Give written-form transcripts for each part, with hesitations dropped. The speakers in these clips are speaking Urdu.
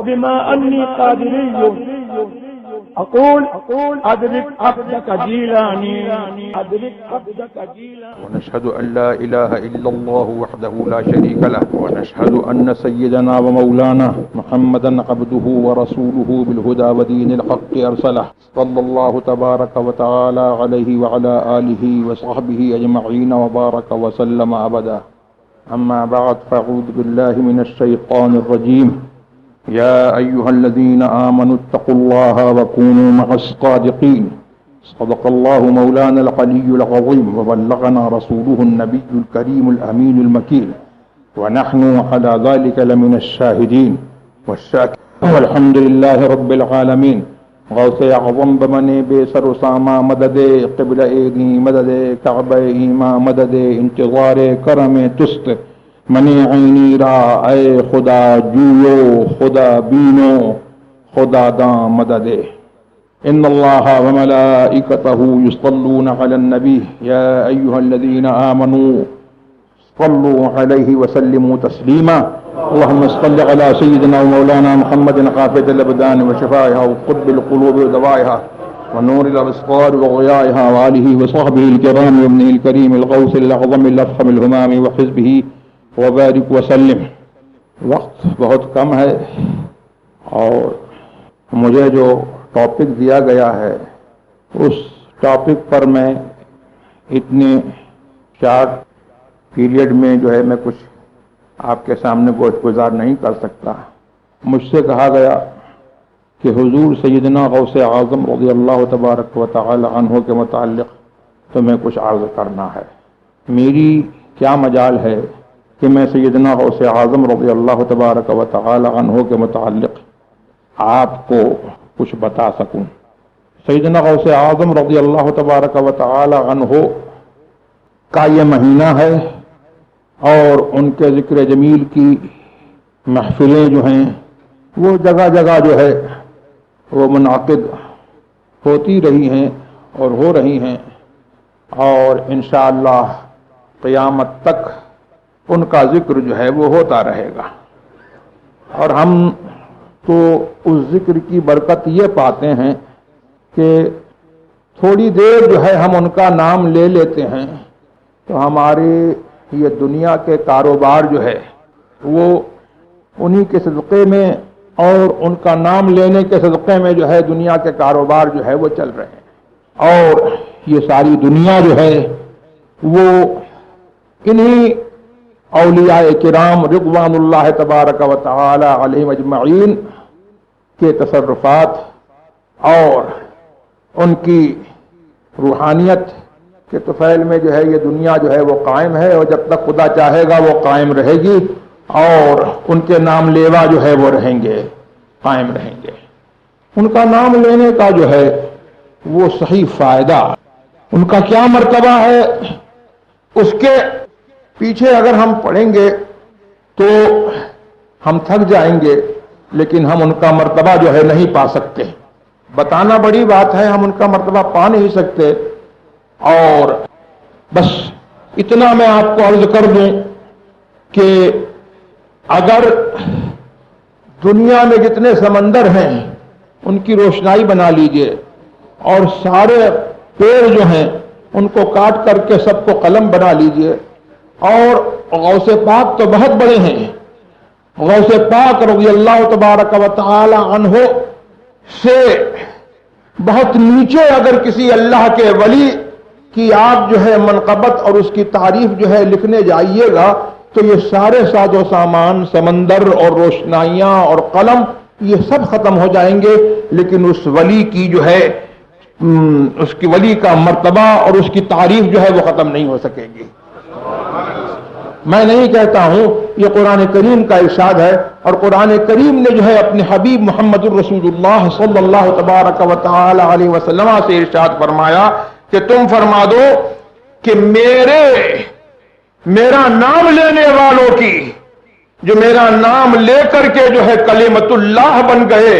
وبما أني قادري أقول أدرك عبدك جيلاني أدرك عبدك جيلاني. ونشهد أن لا إله إلا الله وحده لا شريك له، ونشهد أن سيدنا ومولانا محمدا عبده ورسوله بالهدى ودين الحق أرسله، صلى الله تبارك وتعالى عليه وعلى آله وصحبه أجمعين وبارك وسلم أبدا. أما بعد، فأعوذ بالله من الشيطان الرجيم. يا أيها الذين آمنوا اتقوا الله وكونوا مع الصادقين. صدق الله مولانا العلي العظيم، وبلغنا رسوله النبي الكريم الأمين المكين، ونحن على ذلك لمن الشاهدين والشاكرين، والحمد لله رب العالمين. غوث اعظم بمنے بے سر و ساما مدد، قبلہ ایدی مدد، کعبہ ایما مدد، انتظار کرم تست منی عینی را اے خدا جویو خدا بینو خدا داں مدد. ان اللہ وملائکتہ یصلون علی النبی یا ایہا الذین آمنوا صلوا علیہ وسلموا تسلیما. اللهم صل على سيدنا ومولانا محمد قافية الأبدان وشفائها وقطب القلوب ودوائها ونور الأبصار وضيائها وآله وصحبه الكرام وابنه الكريم الغوث الأعظم الأفخم الهمام وحزبه وبارك وسلم. وقت بہت کم ہے اور مجھے جو ٹاپک دیا گیا ہے اس ٹاپک پر میں اتنے شارٹ پیریڈ میں جو ہے میں کچھ آپ کے سامنے گوشت گزار نہیں کر سکتا. مجھ سے کہا گیا کہ حضور سیدنا غوث اعظم رضی اللہ تبارک و تعالی عنہ کے متعلق تمہیں کچھ عرض کرنا ہے. میری کیا مجال ہے کہ میں سیدنا غوث اعظم رضی اللہ تبارک و تعالی عنہ کے متعلق آپ کو کچھ بتا سکوں. سیدنا غوث اعظم رضی اللہ تبارک و تعالی عنہ کا یہ مہینہ ہے اور ان کے ذکر جمیل کی محفلیں جو ہیں وہ جگہ جگہ جو ہے وہ منعقد ہوتی رہی ہیں اور ہو رہی ہیں، اور انشاءاللہ قیامت تک ان کا ذکر جو ہے وہ ہوتا رہے گا. اور ہم تو اس ذکر کی برکت یہ پاتے ہیں کہ تھوڑی دیر جو ہے ہم ان کا نام لے لیتے ہیں تو ہمارے یہ دنیا کے کاروبار جو ہے وہ انہی کے صدقے میں اور ان کا نام لینے کے صدقے میں جو ہے دنیا کے کاروبار جو ہے وہ چل رہے ہیں. اور یہ ساری دنیا جو ہے وہ انہی اولیاء کرام رضوان اللہ تبارک و تعالی علیہم اجمعین کے تصرفات اور ان کی روحانیت کے طفیل میں جو ہے یہ دنیا جو ہے وہ قائم ہے، اور جب تک خدا چاہے گا وہ قائم رہے گی، اور ان کے نام لیوا جو ہے وہ رہیں گے، قائم رہیں گے. ان کا نام لینے کا جو ہے وہ صحیح فائدہ، ان کا کیا مرتبہ ہے، اس کے پیچھے اگر ہم پڑھیں گے تو ہم تھک جائیں گے، لیکن ہم ان کا مرتبہ جو ہے نہیں پا سکتے. بتانا بڑی بات ہے، ہم ان کا مرتبہ پا نہیں سکتے. اور بس اتنا میں آپ کو عرض کر دوں کہ اگر دنیا میں جتنے سمندر ہیں ان کی روشنائی بنا لیجئے، اور سارے پیڑ جو ہیں ان کو کاٹ کر کے سب کو قلم بنا لیجئے. اور غوث پاک تو بہت بڑے ہیں، غوث پاک رضی اللہ تبارک و تعالی عنہ سے بہت نیچے اگر کسی اللہ کے ولی کہ آپ جو ہے منقبت اور اس کی تعریف جو ہے لکھنے جائیے گا تو یہ سارے ساز و سامان، سمندر اور روشنائیاں اور قلم یہ سب ختم ہو جائیں گے، لیکن اس ولی کی جو ہے اس کی ولی کا مرتبہ اور اس کی تعریف جو ہے وہ ختم نہیں ہو سکے گی. میں نہیں کہتا ہوں، یہ قرآن کریم کا ارشاد ہے، اور قرآن کریم نے جو ہے اپنے حبیب محمد الرسول اللہ صلی اللہ تبارک و تعالی علیہ وسلم سے ارشاد فرمایا کہ تم فرما دو کہ میرا نام لینے والوں کی، جو میرا نام لے کر کے جو ہے کلمت اللہ بن گئے،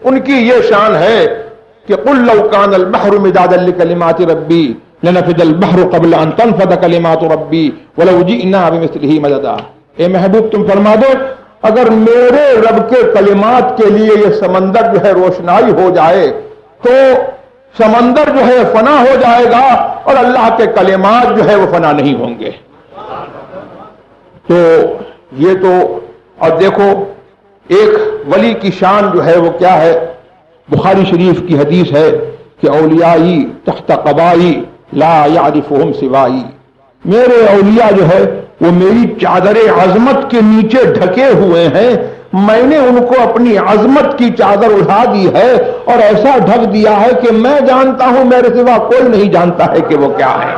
ان کی یہ شان ہے کہ قل لو کان البحر مدادا لکلمات ربی لنفد البحر قبل ان تنفد کلمات ربی ولو جئنا بمثلہ مددا. اے محبوب تم فرما دو اگر میرے رب کے کلمات کے لیے یہ سمندر جو ہے روشنائی ہو جائے تو سمندر جو ہے فنا ہو جائے گا اور اللہ کے کلمات جو ہے وہ فنا نہیں ہوں گے. تو یہ تو اور دیکھو ایک ولی کی شان جو ہے وہ کیا ہے. بخاری شریف کی حدیث ہے کہ اولیائی تحت قبائی لا یعرفہم سوائی. میرے اولیاء جو ہے وہ میری چادر عظمت کے نیچے ڈھکے ہوئے ہیں. میں نے ان کو اپنی عظمت کی چادر اٹھا دی ہے اور ایسا ڈھک دیا ہے کہ میں جانتا ہوں میرے سوا کوئی نہیں جانتا ہے کہ وہ کیا ہے.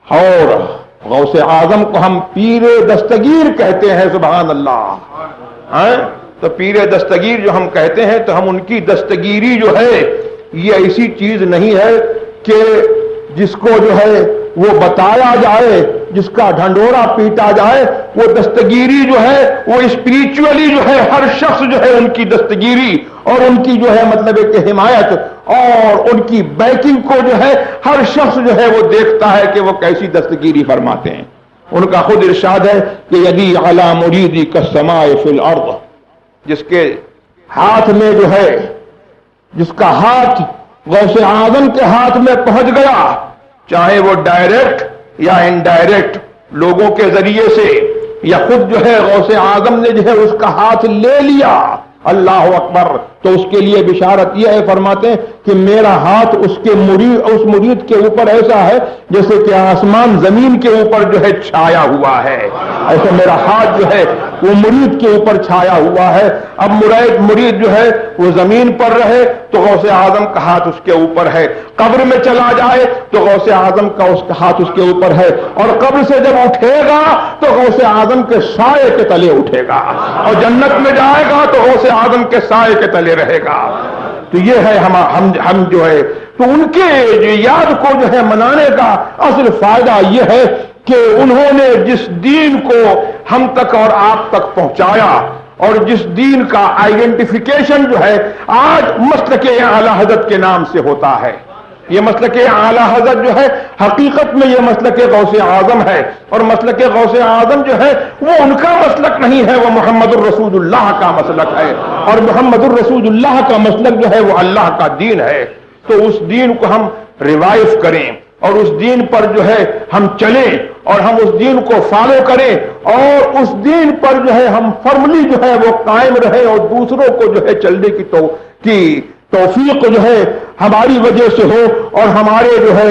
اور غوث اعظم کو ہم پیر دستگیر کہتے ہیں. سبحان اللہ. تو پیر دستگیر جو ہم کہتے ہیں تو ہم ان کی دستگیری جو ہے یہ ایسی چیز نہیں ہے کہ جس کو جو ہے وہ بتایا جائے, جس کا ڈھنڈورا پیٹا جائے. وہ دستگیری جو ہے وہ اسپریچولی جو ہے ہر شخص جو ہے ان کی دستگیری اور ان کی جو ہے مطلب کہ حمایت اور ان کی بیکنگ کو جو ہے ہر شخص جو ہے وہ دیکھتا ہے کہ وہ کیسی دستگیری فرماتے ہیں. ان کا خود ارشاد ہے کہ یدی علی مریدی کالسماء فی الارض. جس کے ہاتھ میں جو ہے, جس کا ہاتھ غوث اعظم کے ہاتھ میں پہنچ گیا, چاہے وہ ڈائریکٹ یا انڈائریکٹ لوگوں کے ذریعے سے یا خود جو ہے غوث اعظم نے جو ہے اس کا ہاتھ لے لیا, اللہ اکبر, تو اس کے لیے بشارت یہ ہے, فرماتے ہیں کہ میرا ہاتھ اس مرید کے اوپر ایسا ہے جیسے کہ آسمان زمین کے اوپر جو ہے چھایا ہوا ہے. ایسا میرا ہاتھ جو ہے وہ مرید کے اوپر چھایا ہوا ہے. اب مرید جو ہے وہ زمین پر رہے تو غوث اعظم کا ہاتھ اس کے اوپر ہے. قبر میں چلا جائے تو غوث اعظم کا ہاتھ اس کے اوپر ہے. اور قبر سے جب اٹھے گا تو غوث اعظم کے سائے کے تلے اٹھے گا, اور جنت میں جائے گا تو غوث اعظم کے سائے کے تلے رہے گا. تو یہ ہے ہم جو ہے تو ان کے یاد کو جو ہے منانے کا اصل فائدہ یہ ہے کہ انہوں نے جس دین کو ہم تک اور آپ تک پہنچایا اور جس دین کا آئیڈینٹیفیکیشن جو ہے آج مسلک اعلی حضرت کے نام سے ہوتا ہے. یہ مسلک اعلی حضرت جو ہے حقیقت میں یہ مسلک غوث اعظم ہے, اور مسلک غوث اعظم جو ہے وہ ان کا مسلک نہیں ہے, وہ محمد الرسول اللہ کا مسلک ہے, اور محمد الرسول اللہ کا مسلک جو ہے وہ اللہ کا دین ہے. تو اس دین کو ہم ریوائو کریں اور اس دین پر جو ہے ہم چلیں اور ہم اس دین کو فالو کریں اور اس دین پر جو ہے ہم فرملی جو ہے وہ قائم رہیں اور دوسروں کو جو ہے چلنے کی توفیق جو ہے ہماری وجہ سے ہو, اور ہمارے جو ہے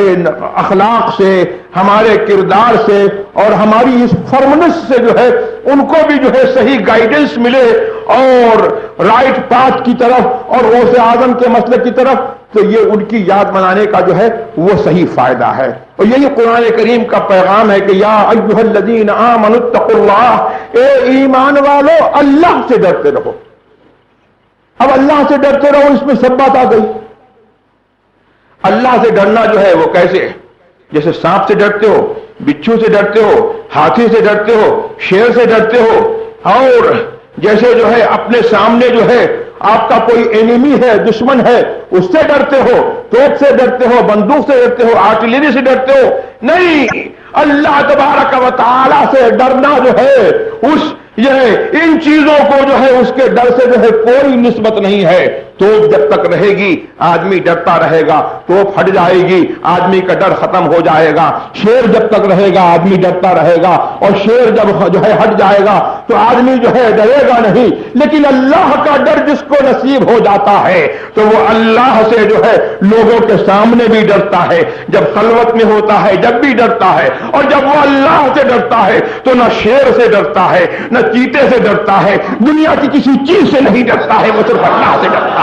اخلاق سے, ہمارے کردار سے اور ہماری اس فرمنس سے جو ہے ان کو بھی جو ہے صحیح گائیڈنس ملے اور رائٹ پاتھ کی طرف اور غوث اعظم کے مسلک کی طرف. تو یہ ان کی یاد منانے کا جو ہے وہ صحیح فائدہ ہے. اور یہی قرآن کریم کا پیغام ہے کہ یا ایھا الذین آمنوا اتقوا اللہ, اے ایمان والو اللہ سے ڈرتے رہو. اب اللہ سے ڈرتے رہو, اس میں سب بات آ گئی. اللہ سے ڈرنا جو ہے وہ کیسے, جیسے سانپ سے ڈرتے ہو, بچھو سے ڈرتے ہو, ہاتھی سے ڈرتے ہو, شیر سے ڈرتے ہو, اور جیسے جو ہے اپنے سامنے جو ہے آپ کا کوئی اینیمی ہے, دشمن ہے, اس سے ڈرتے ہو, توپ سے ڈرتے ہو, بندوق سے ڈرتے ہو, آرٹلری سے ڈرتے ہو. نہیں, اللہ تبارک و تعالی سے ڈرنا جو ہے یہ ان چیزوں کو جو ہے اس کے ڈر سے جو ہے کوئی نسبت نہیں ہے. توپ جب تک رہے گی آدمی ڈرتا رہے گا, توپ ہٹ جائے گی آدمی کا ڈر ختم ہو جائے گا. شیر جب تک رہے گا آدمی ڈرتا رہے گا, اور شیر جب جو ہے ہٹ جائے گا تو آدمی جو ہے ڈرے گا نہیں. لیکن اللہ کا ڈر جس کو نصیب ہو جاتا ہے تو وہ اللہ سے جو ہے لوگوں کے سامنے بھی ڈرتا ہے, جب خلوت میں ہوتا ہے جب بھی ڈرتا ہے, اور جب وہ اللہ سے ڈرتا ہے تو نہ شیر سے ڈرتا ہے, نہ چیتے سے ڈرتا ہے, دنیا کی کسی چیز سے نہیں ڈرتا ہے, وہ صرف اللہ سے ڈرتا ہے.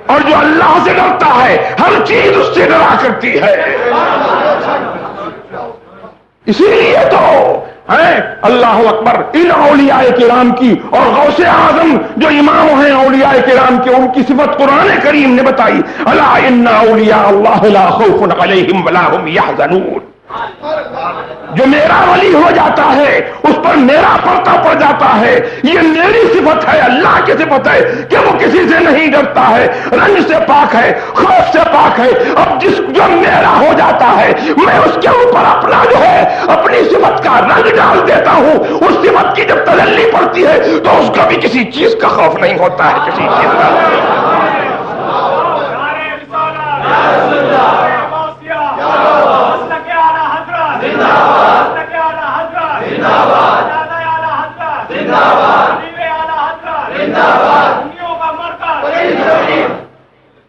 اور جو اللہ سے ڈرتا ہے ہر چیز اس سے ڈرا کرتی ہے. اسی لیے تو اللہ اکبر, ان اولیاء کرام کی اور غوث اعظم جو امام ہیں اولیاء کرام کے, ان کی صفت قرآن کریم نے بتائی. الا ان اولیاء اللہ لا خوف علیہم ولا هم يحزنون. جو میرا ولی ہو جاتا ہے اس پر میرا پردہ پڑ جاتا ہے. یہ میری صفت ہے, اللہ کی صفت ہے کہ وہ کسی سے نہیں ڈرتا ہے, رنج سے پاک ہے, خوف سے پاک ہے. اب جو میرا ہو جاتا ہے میں اس کے اوپر اپنا جو ہے اپنی صفت کا رنگ ڈال دیتا ہوں. اس صفت کی جب تجلی پڑتی ہے تو اس کو بھی کسی چیز کا خوف نہیں ہوتا ہے, کسی چیز کا.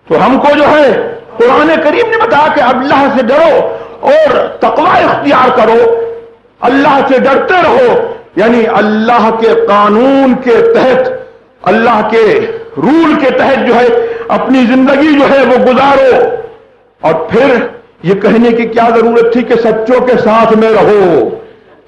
تو ہم کو جو ہے قرآن کریم نے بتایا کہ اللہ سے ڈرو اور تقوی اختیار کرو. اللہ سے ڈرتے رہو یعنی اللہ کے قانون کے تحت, اللہ کے رول کے تحت جو ہے اپنی زندگی جو ہے وہ گزارو. اور پھر یہ کہنے کی کیا ضرورت تھی کہ سچوں کے ساتھ میں رہو,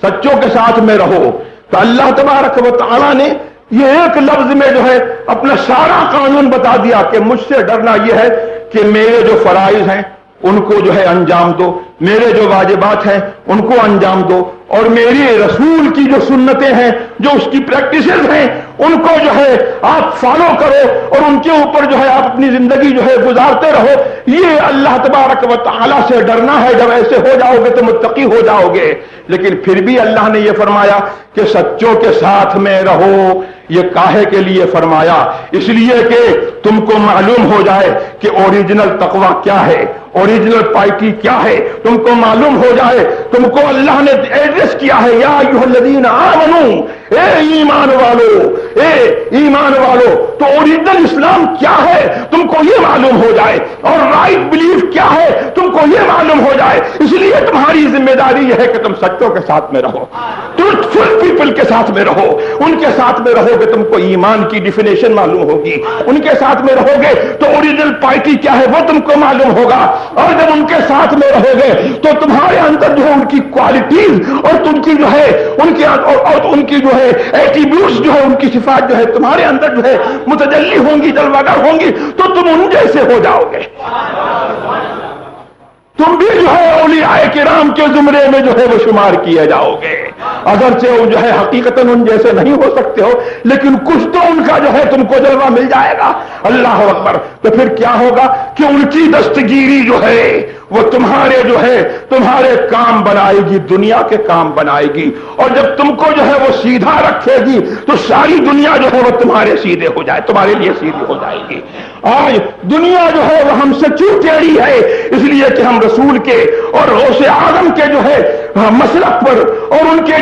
سچوں کے ساتھ میں رہو. تو اللہ تبارک و تعالی نے یہ ایک لفظ میں جو ہے اپنا سارا قانون بتا دیا کہ مجھ سے ڈرنا یہ ہے کہ میرے جو فرائض ہیں ان کو جو ہے انجام دو, میرے جو واجبات ہیں ان کو انجام دو, اور میری رسول کی جو سنتیں ہیں, جو اس کی پریکٹسز ہیں, ان کو جو ہے آپ فالو کرو اور ان کے اوپر جو ہے آپ اپنی زندگی جو ہے گزارتے رہو. یہ اللہ تبارک و تعالیٰ سے ڈرنا ہے. جب ایسے ہو جاؤ گے تو متقی ہو جاؤ گے. لیکن پھر بھی اللہ نے یہ فرمایا کہ سچوں کے ساتھ میں رہو. یہ کاہے کے لیے فرمایا؟ اس لیے کہ تم کو معلوم ہو جائے کہ اوریجنل تقوی کیا ہے, اوریجنل پائٹی کیا ہے, تم کو معلوم ہو جائے. تم کو اللہ نے ایڈریس کیا ہے یا ایھا الذین آمنو, اے ایمان والو, اے ایمان والو. تو اوریجنل اسلام کیا ہے تم کو یہ معلوم ہو جائے, اور رائٹ بلیف کیا ہے تم کو یہ معلوم ہو جائے. اس لیے تمہاری ذمہ داری یہ ہے کہ تم سچوں کے ساتھ میں رہو, ٹروتھفل پیپل کے ساتھ میں رہو. ان کے ساتھ میں رہو گے تم کو ایمان کی ڈیفینیشن معلوم ہوگی, ان کے ساتھ میں رہو گے تو اوریجنل پارٹی کیا ہے وہ تم کو معلوم ہوگا. اور جب ان کے ساتھ میں رہو گے تو تمہارے اندر جو ہے ان کی کوالٹیز اور تم کی جو ہے ان کی جو ہے ایٹریبیوٹس جو ہے ان کی صفات جو ہے تمہارے اندر جو ہے متجلی ہوں گی, جلوگر ہوں گی, تو تم ان جیسے ہو جاؤ گے. تم بھی جو ہے اولیاء کرام کے زمرے میں جو ہے وہ شمار کیے جاؤ گے. اگرچہ وہ جو ہے حقیقتاً ان جیسے نہیں ہو سکتے ہو, لیکن کچھ تو ان کا جو ہے تم کو جلوہ مل جائے گا. اللہ اکبر. تو پھر کیا ہوگا کہ ان کی دستگیری جو ہے وہ تمہارے جو ہے تمہارے کام بنائے گی, دنیا کے کام بنائے گی. اور جب تم کو جو ہے وہ سیدھا رکھے گی تو ساری دنیا جو ہے وہ تمہارے سیدھے ہو جائے, تمہارے لیے سیدھی ہو جائے گی. آج دنیا جو ہے وہ ہم سے کیوں ٹیڑھی ہے؟ اس لیے کہ ہم رسول کے اور غوث اعظم کے جو ہے مسلک پر اور ان کے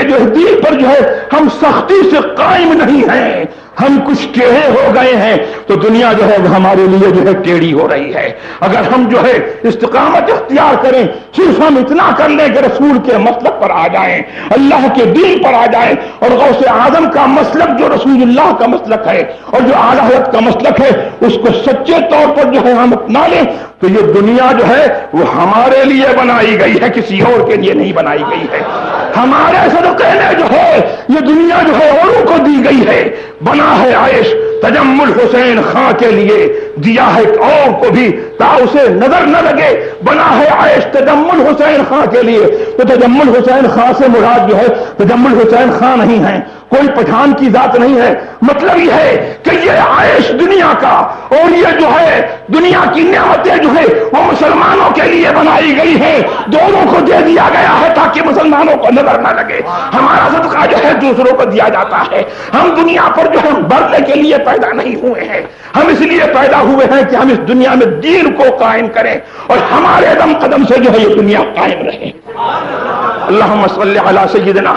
جو ہے دین پر جو ہے ہم سختی سے قائم نہیں ہیں. ہم کچھ ٹیڑھے ہو گئے ہیں تو دنیا جو ہے وہ ہمارے لیے جو ہے ٹیڑھی ہو رہی ہے. اگر ہم جو ہے استقامت اختیار کریں, صرف ہم اتنا کر لیں کہ رسول کے مسلک پر آ جائیں, اللہ کے دین پر آ جائیں, اور غوث اعظم کا مسلک جو رسول اللہ کا مسلک ہے اور جو اعلی حضرت کا مسلک ہے اس کو سچے طور پر جو ہے ہم اپنا لیں, تو یہ دنیا جو ہے وہ ہمارے لیے بنائی گئی ہے, کسی اور کے لیے نہیں بنائی گئی ہے. ہمارے صدقے میں جو ہے یہ دنیا جو ہے اوروں کو دی گئی ہے. بنا ہے عائش تجمل حسین خان کے لیے, دیا ہے اور کو بھی تا اسے نظر نہ لگے. بنا ہے عائش تجمل حسین خان کے لیے, تو تجمل حسین خان سے مراد جو ہے تجمل حسین خان نہیں ہے, کوئی پٹھان کی ذات نہیں ہے. مطلب یہ ہے کہ یہ عائش دنیا کا اور یہ جو ہے دنیا کی نعمتیں جو ہے وہ مسلمانوں کے لیے بنائی گئی ہیں, دونوں کو دے دیا گیا ہے تاکہ مسلمانوں کو نظر نہ لگے. ہمارا صدقہ جو ہے دوسروں کو دیا جاتا ہے. ہم دنیا پر جو ہے بڑھنے کے لیے پیدا نہیں ہوئے ہیں, ہم اس لیے پیدا ہوئے ہیں کہ ہم اس دنیا میں دین کو قائم کریں اور ہمارے دم قدم سے جو ہے یہ دنیا قائم رہے. اللہم صلی علی سیدنا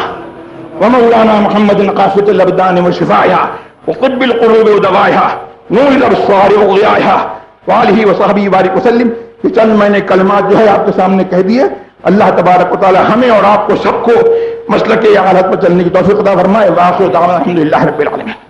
ومولانا محمد قافت الابدان وشفائها وقطب القلوب ودوائها نور الابصار وضیائها وآلہ وصحبہ بارک وسلم. یہ چند میں نے کلمات جو ہے آپ کے سامنے کہہ دیے. اللہ تبارک و تعالی ہمیں اور آپ کو سب کو مسلک اعلیٰ پر چلنے کی توفیق عطا فرمائے. وآخر دعوانا الحمدللہ رب العالمین.